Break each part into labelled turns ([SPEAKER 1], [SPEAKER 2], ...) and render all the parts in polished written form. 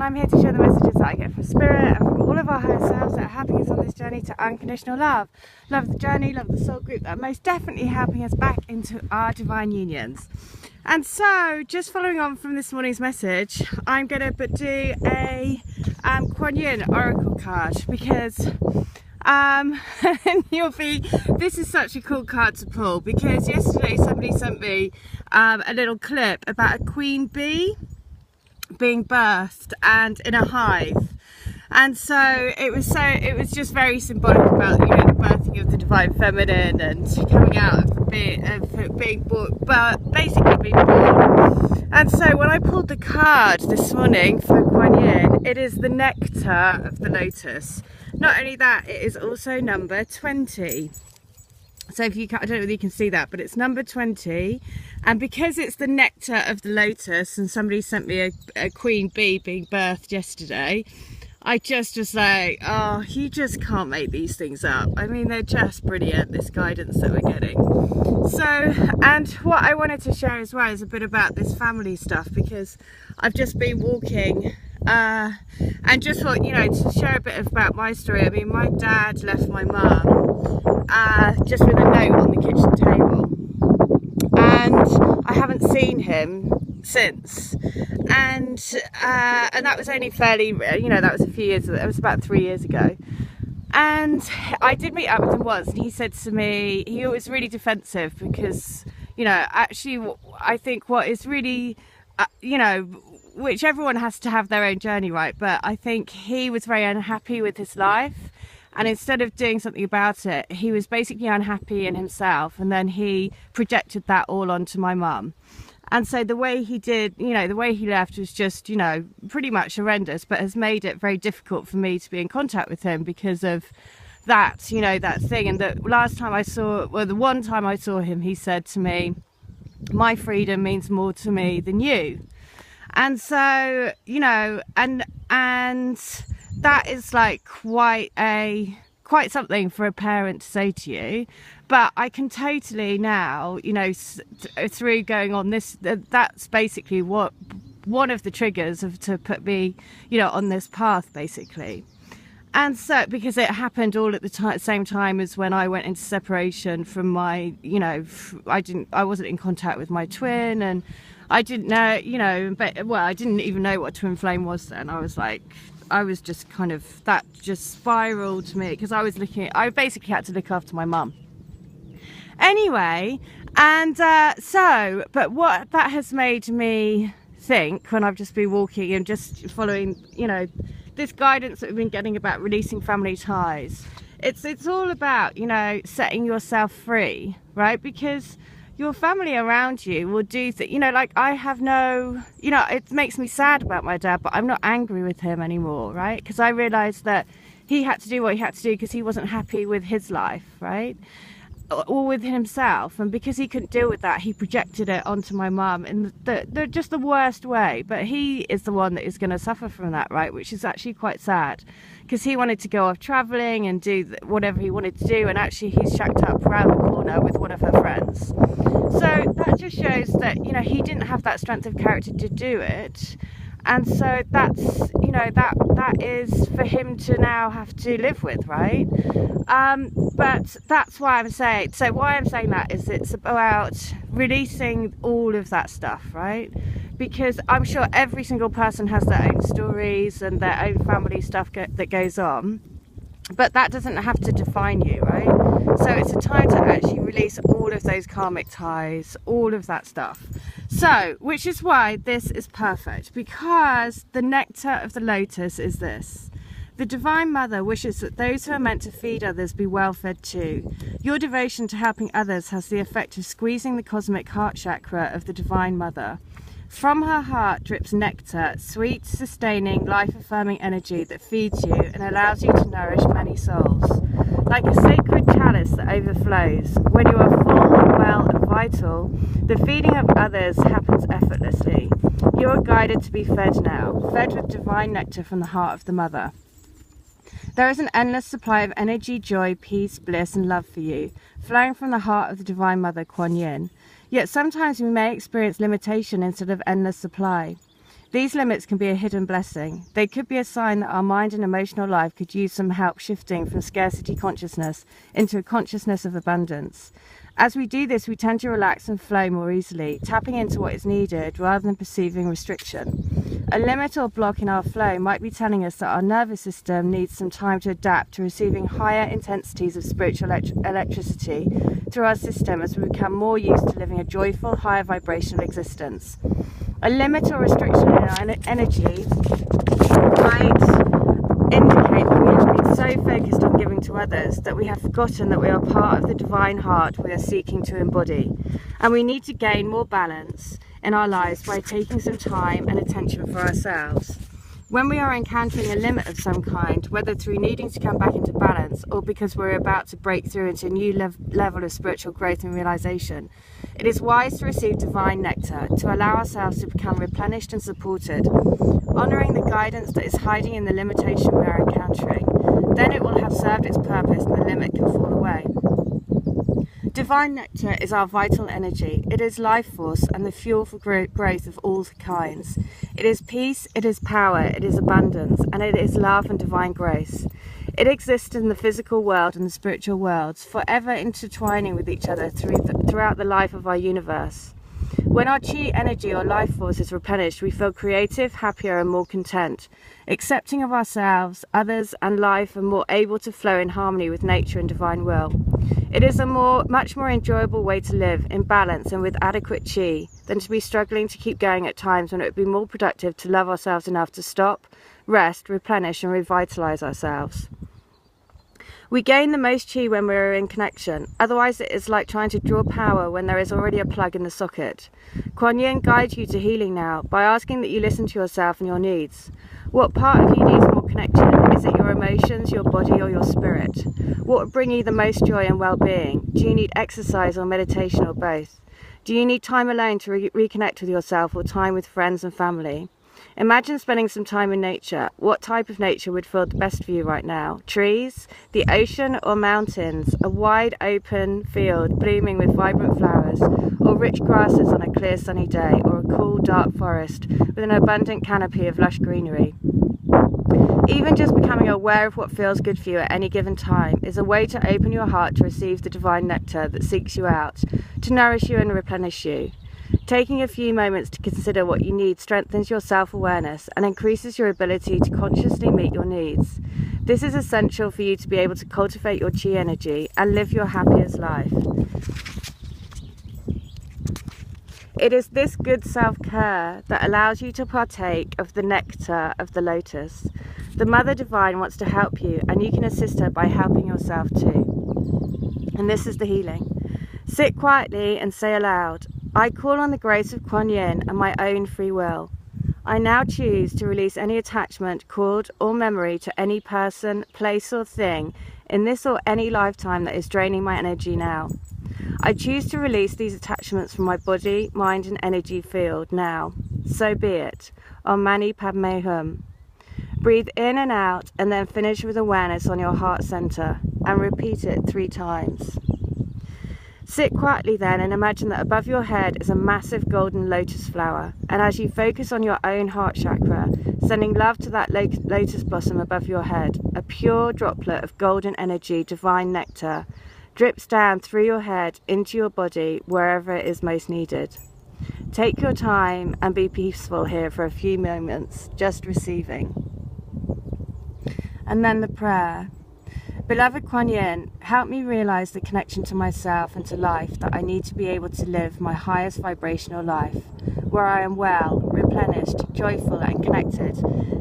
[SPEAKER 1] I'm here to share the messages that I get from Spirit and from all of our higher selves that are helping us on this journey to unconditional love. Love the journey, love the soul group that are most definitely helping us back into our divine unions. And so, just following on from this morning's message, I'm going to do a Kuan oracle card because this is such a cool card to pull, because yesterday somebody sent me a little clip about a queen bee being birthed and in a hive, and so it was just very symbolic about, you know, the birthing of the divine feminine and coming out of being born, but basically being born. And so when I pulled the card this morning for Kuan Yin, it is the nectar of the lotus. Not only that, it is also number 20. So if you can, I don't know whether you can see that, but it's number 20. And because it's the nectar of the lotus, and somebody sent me a queen bee being birthed yesterday, I just was like, oh, you just can't make these things up. I mean, they're just brilliant, this guidance that we're getting. So, and what I wanted to share as well is a bit about this family stuff, because I've just been walking and just thought, you know, to share a bit about my story. I mean, my dad left my mum just with a note on the kitchen table, and I haven't seen him since, and that was only fairly, you know, that was a few years, that was about 3 years ago. And I did meet up with him once, and he said to me, he was really defensive because, you know, actually I think what is really, you know, which everyone has to have their own journey, right? But I think he was very unhappy with his life, and instead of doing something about it, he was basically unhappy in himself, and then he projected that all onto my mum. And so the way he did, you know, the way he left was just, you know, pretty much horrendous, but has made it very difficult for me to be in contact with him because of that, you know, that thing. And the last time I saw, well, the one time I saw him, he said to me, my freedom means more to me than you. And so, you know, and that is like quite something for a parent to say to you. But I can totally now, you know, through going on this, that's basically what one of the triggers to put me, you know, on this path, basically. And so, because it happened all at the same time as when I went into separation from my, you know, I wasn't in contact with my twin, and I didn't know, you know, well, I didn't even know what twin flame was then. I was just kind of, that just spiraled to me, because I basically had to look after my mum. Anyway, and but what that has made me think, when I've just been walking and just following, you know, this guidance that we've been getting about releasing family ties, it's all about, you know, setting yourself free, right? Because your family around you will do that, you know, like I have no, you know, it makes me sad about my dad, but I'm not angry with him anymore, right? Because I realised that he had to do what he had to do because he wasn't happy with his life, right? Or with himself, and because he couldn't deal with that, he projected it onto my mum in just the worst way. But he is the one that is going to suffer from that, right? Which is actually quite sad, because he wanted to go off travelling and do whatever he wanted to do, and actually he's shacked up around the corner with one of her friends. So that just shows that, you know, he didn't have that strength of character to do it. And so that's, you know, that is for him to now have to live with, right? But that's why I'm saying, so why I'm saying that is it's about releasing all of that stuff, right? Because I'm sure every single person has their own stories and their own family stuff that goes on, but that doesn't have to define you, right? So it's a time to actually release all of those karmic ties, all of that stuff. So, which is why this is perfect, because the nectar of the lotus is this. The Divine Mother wishes that those who are meant to feed others be well fed too. Your devotion to helping others has the effect of squeezing the cosmic heart chakra of the Divine Mother. From her heart drips nectar, sweet, sustaining, life-affirming energy that feeds you and allows you to nourish many souls. Like a sacred chalice that overflows, when you are full, well and vital, the feeding of others happens effortlessly. You are guided to be fed now, fed with divine nectar from the heart of the Mother. There is an endless supply of energy, joy, peace, bliss and love for you, flowing from the heart of the Divine Mother, Kuan Yin. Yet sometimes we may experience limitation instead of endless supply. These limits can be a hidden blessing. They could be a sign that our mind and emotional life could use some help shifting from scarcity consciousness into a consciousness of abundance. As we do this, we tend to relax and flow more easily, tapping into what is needed rather than perceiving restriction. A limit or block in our flow might be telling us that our nervous system needs some time to adapt to receiving higher intensities of spiritual electricity through our system as we become more used to living a joyful, higher vibrational existence. A limit or restriction in our energy might indicate that we have been so focused on giving to others that we have forgotten that we are part of the divine heart we are seeking to embody, and we need to gain more balance in our lives by taking some time and attention for ourselves. When we are encountering a limit of some kind, whether through needing to come back into balance or because we're about to break through into a new level of spiritual growth and realization, it is wise to receive divine nectar to allow ourselves to become replenished and supported, honouring the guidance that is hiding in the limitation we are encountering. Then it will have served its purpose and the limit can fall away. Divine nectar is our vital energy. It is life force and the fuel for growth of all kinds. It is peace, it is power, it is abundance, and it is love and divine grace. It exists in the physical world and the spiritual worlds, forever intertwining with each other throughout the life of our universe. When our chi energy or life force is replenished, we feel creative, happier and more content, accepting of ourselves, others and life, and more able to flow in harmony with nature and divine will. It is a much more enjoyable way to live in balance and with adequate chi than to be struggling to keep going at times when it would be more productive to love ourselves enough to stop, rest, replenish and revitalise ourselves. We gain the most chi when we are in connection, otherwise it is like trying to draw power when there is already a plug in the socket. Kuan Yin guides you to healing now by asking that you listen to yourself and your needs. What part of you needs more connection? Is it your emotions, your body or your spirit? What would bring you the most joy and well-being? Do you need exercise or meditation or both? Do you need time alone to reconnect with yourself or time with friends and family? Imagine spending some time in nature. What type of nature would feel the best for you right now? Trees, the ocean or mountains, a wide open field blooming with vibrant flowers, or rich grasses on a clear sunny day, or a cool dark forest with an abundant canopy of lush greenery. Even just becoming aware of what feels good for you at any given time is a way to open your heart to receive the divine nectar that seeks you out, to nourish you and replenish you. Taking a few moments to consider what you need strengthens your self-awareness and increases your ability to consciously meet your needs. This is essential for you to be able to cultivate your chi energy and live your happiest life. It is this good self-care that allows you to partake of the nectar of the lotus. The Mother Divine wants to help you, and you can assist her by helping yourself too. And this is the healing. Sit quietly and say aloud, I call on the grace of Kuan Yin and my own free will. I now choose to release any attachment, cord or memory to any person, place or thing in this or any lifetime that is draining my energy now. I choose to release these attachments from my body, mind and energy field now. So be it. Om Mani Padme Hum. Breathe in and out and then finish with awareness on your heart center and repeat it 3 times. Sit quietly then and imagine that above your head is a massive golden lotus flower, and as you focus on your own heart chakra, sending love to that lotus blossom above your head, a pure droplet of golden energy, divine nectar, drips down through your head into your body wherever it is most needed. Take your time and be peaceful here for a few moments, just receiving. And then the prayer. Beloved Kuan Yin, help me realize the connection to myself and to life that I need to be able to live my highest vibrational life, where I am well, replenished, joyful and connected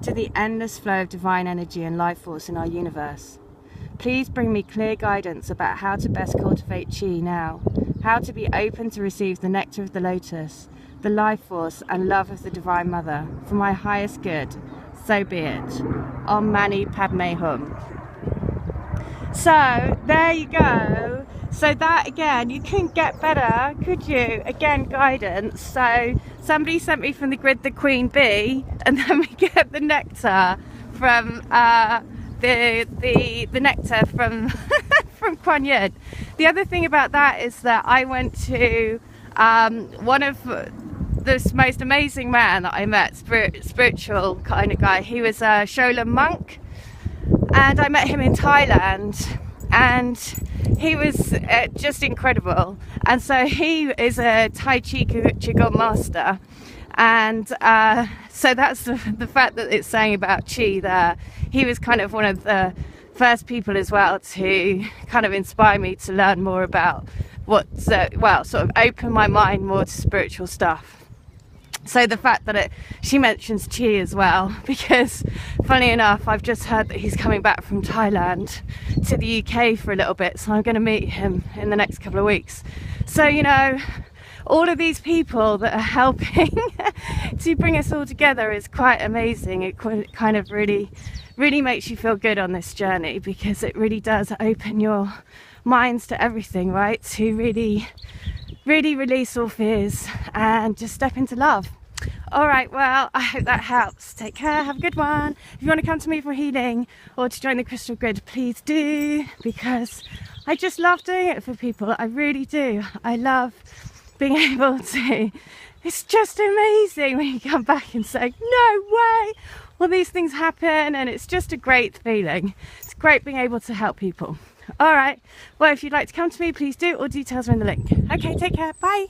[SPEAKER 1] to the endless flow of divine energy and life force in our universe. Please bring me clear guidance about how to best cultivate chi now, how to be open to receive the nectar of the lotus, the life force and love of the Divine Mother, for my highest good. So be it. Om Mani Padme Hum. So there you go. So that again, you couldn't get better, could you? Again, guidance. So somebody sent me from the grid the queen bee, and then we get the nectar from the nectar from from Kuan Yin. The other thing about that is that I went to one of this most amazing man that I met, spiritual kind of guy. He was a Shaolin monk, and I met him in Thailand, and he was just incredible. And so he is a Tai Chi Qigong master, and so that's the fact that it's saying about Chi there. He was kind of one of the first people as well to kind of inspire me to learn more about what's well, sort of open my mind more to spiritual stuff. So the fact that she mentions Chi as well, because funny enough, I've just heard that he's coming back from Thailand to the UK for a little bit, so I'm going to meet him in the next couple of weeks. So, you know, all of these people that are helping to bring us all together is quite amazing. It kind of really makes you feel good on this journey, because it really does open your minds to everything, right? To really release all fears and just step into love. All right, well, I hope that helps. Take care, have a good one. If you want to come to me for healing or to join the crystal grid, please do, because I just love doing it for people. I really do. I love being able to, it's just amazing when you come back and say, no way, well, these things happen, and it's just a great feeling. It's great being able to help people. All right, well, if you'd like to come to me, please do. All details are in the link. Okay, take care, bye.